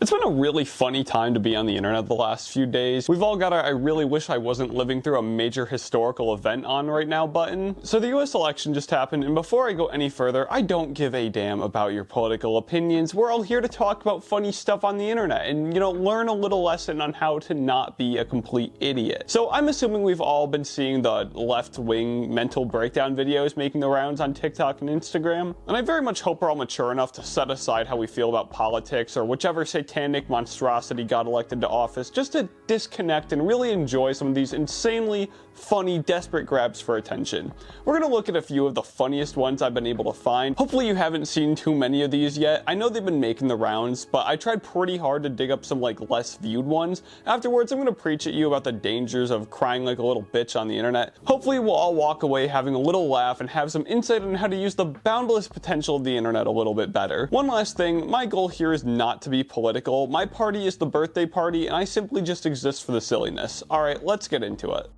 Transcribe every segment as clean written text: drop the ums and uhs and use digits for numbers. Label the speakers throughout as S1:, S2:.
S1: It's been a really funny time to be on the internet the last few days. We've all got a I really wish I wasn't living through a major historical event on right now button. So the US election just happened, and before I go any further, I don't give a damn about your political opinions. We're all here to talk about funny stuff on the internet and, learn a little lesson on how to not be a complete idiot. So I'm assuming we've all been seeing the left-wing mental breakdown videos making the rounds on TikTok and Instagram. And I very much hope we're all mature enough to set aside how we feel about politics or whichever satanic monstrosity got elected to office, just to disconnect and really enjoy some of these insanely funny, desperate grabs for attention. We're gonna look at a few of the funniest ones I've been able to find. Hopefully you haven't seen too many of these yet. I know they've been making the rounds, but I tried pretty hard to dig up some less viewed ones. Afterwards, I'm gonna preach at you about the dangers of crying like a little bitch on the internet. Hopefully we'll all walk away having a little laugh and have some insight on how to use the boundless potential of the internet a little bit better. One last thing, my goal here is not to be political. My party is the birthday party, and I simply just exist for the silliness. Alright, let's get into it.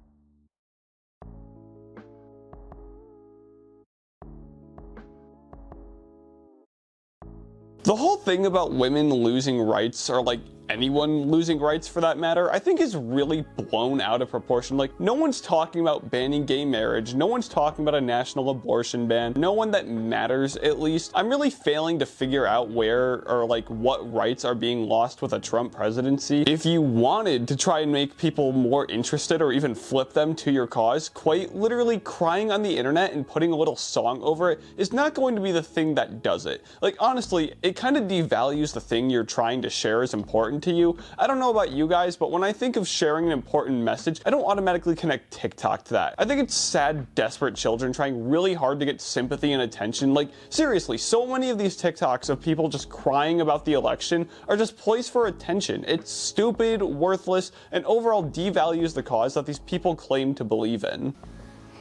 S1: The whole thing about women losing rights, or anyone losing rights for that matter, I think is really blown out of proportion. No one's talking about banning gay marriage, no one's talking about a national abortion ban, no one that matters at least. I'm really failing to figure out where or what rights are being lost with a Trump presidency. If you wanted to try and make people more interested or even flip them to your cause, quite literally crying on the internet and putting a little song over it is not going to be the thing that does it. Honestly, it kind of devalues the thing you're trying to share as important to you. I don't know about you guys, but when I think of sharing an important message, I don't automatically connect TikTok to that. I think it's sad, desperate children trying really hard to get sympathy and attention. Seriously, so many of these TikToks of people just crying about the election are just plays for attention. It's stupid, worthless, and overall devalues the cause that these people claim to believe in.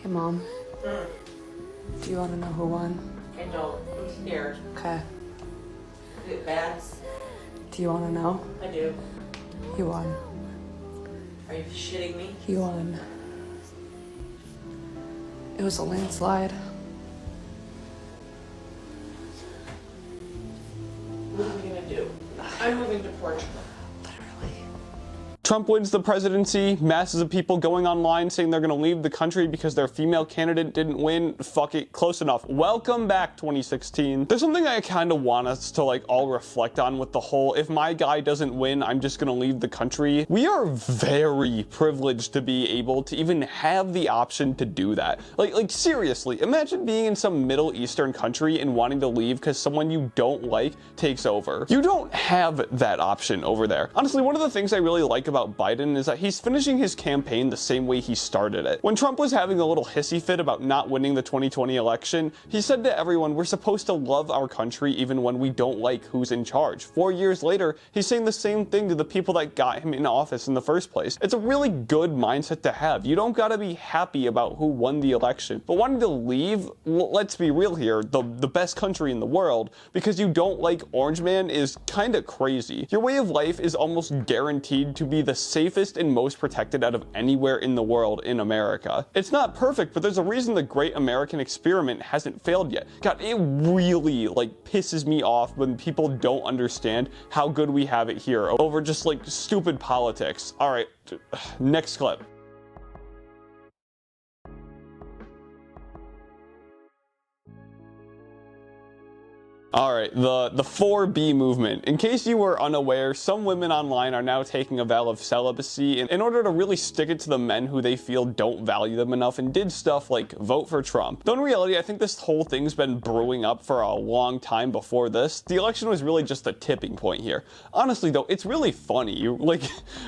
S2: Hey, Mom. Do you want to know who won?
S3: I don't. I'm scared.
S2: Okay.
S3: Is it bad?
S2: Do you want to know?
S3: I do.
S2: He won.
S3: Are you shitting me?
S2: He won. It was a landslide.
S3: What are we gonna do? I'm moving to Portugal.
S1: Trump wins the presidency, masses of people going online saying they're gonna leave the country because their female candidate didn't win. Fuck it, close enough. Welcome back, 2016. There's something I kind of want us to all reflect on with the whole, if my guy doesn't win, I'm just gonna leave the country. We are very privileged to be able to even have the option to do that. Seriously, imagine being in some Middle Eastern country and wanting to leave because someone you don't like takes over. You don't have that option over there. Honestly, one of the things I really like about Biden is that he's finishing his campaign the same way he started it. When Trump was having a little hissy fit about not winning the 2020 election, he said to everyone, we're supposed to love our country even when we don't like who's in charge. 4 years later, he's saying the same thing to the people that got him in office in the first place. It's a really good mindset to have. You don't gotta be happy about who won the election, but wanting to leave, let's be real here, the best country in the world, because you don't like Orange Man is kinda crazy. Your way of life is almost guaranteed to be the safest and most protected out of anywhere in the world in America. It's not perfect, but there's a reason the great American experiment hasn't failed yet. God, it really pisses me off when people don't understand how good we have it here over just stupid politics. All right, next clip. Alright, the 4B movement. In case you were unaware, some women online are now taking a vow of celibacy in order to really stick it to the men who they feel don't value them enough and did stuff like vote for Trump. Though in reality, I think this whole thing's been brewing up for a long time before this. The election was really just a tipping point here. Honestly though, it's really funny.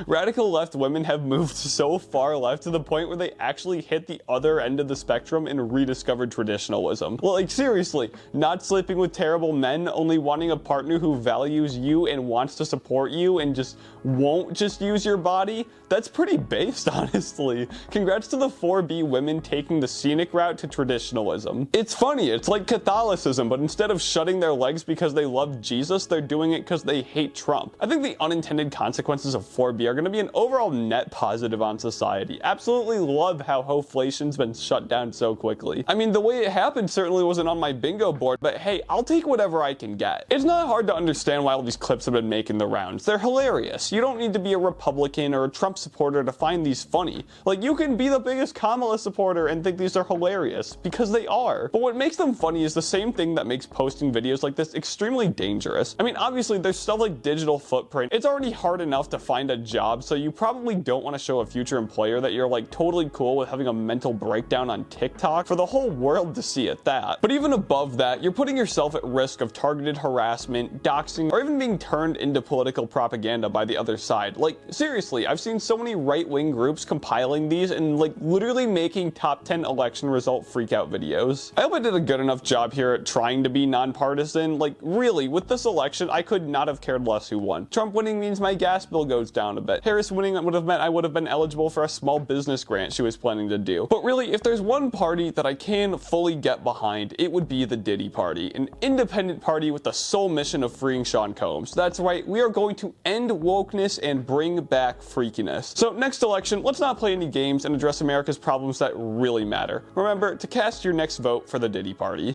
S1: Radical left women have moved so far left to the point where they actually hit the other end of the spectrum and rediscovered traditionalism. Seriously, not sleeping with terrible men, only wanting a partner who values you and wants to support you and just won't just use your body? That's pretty based, honestly. Congrats to the 4B women taking the scenic route to traditionalism. It's funny, it's like Catholicism, but instead of shutting their legs because they love Jesus, they're doing it because they hate Trump. I think the unintended consequences of 4B are going to be an overall net positive on society. Absolutely love how hoflation's been shut down so quickly. I mean, the way it happened certainly wasn't on my bingo board, but hey, I'll take whatever whatever I can get. It's not hard to understand why all these clips have been making the rounds. They're hilarious. You don't need to be a Republican or a Trump supporter to find these funny. Like, you can be the biggest Kamala supporter and think these are hilarious, because they are. But what makes them funny is the same thing that makes posting videos like this extremely dangerous. I mean, obviously there's stuff like digital footprint. It's already hard enough to find a job, so you probably don't want to show a future employer that you're like totally cool with having a mental breakdown on TikTok for the whole world to see at that. But even above that, you're putting yourself at risk of targeted harassment, doxing, or even being turned into political propaganda by the other side. Like, seriously, I've seen so many right-wing groups compiling these and like literally making top 10 election result freakout videos. I hope I did a good enough job here at trying to be nonpartisan. Like, really, with this election, I could not have cared less who won. Trump winning means my gas bill goes down a bit. Harris winning would have meant I would have been eligible for a small business grant she was planning to do. But really, if there's one party that I can fully get behind, it would be the Diddy Party, an independent party with the sole mission of freeing Sean Combs. That's right, we are going to end wokeness and bring back freakiness. So next election, let's not play any games and address America's problems that really matter. Remember to cast your next vote for the Diddy Party.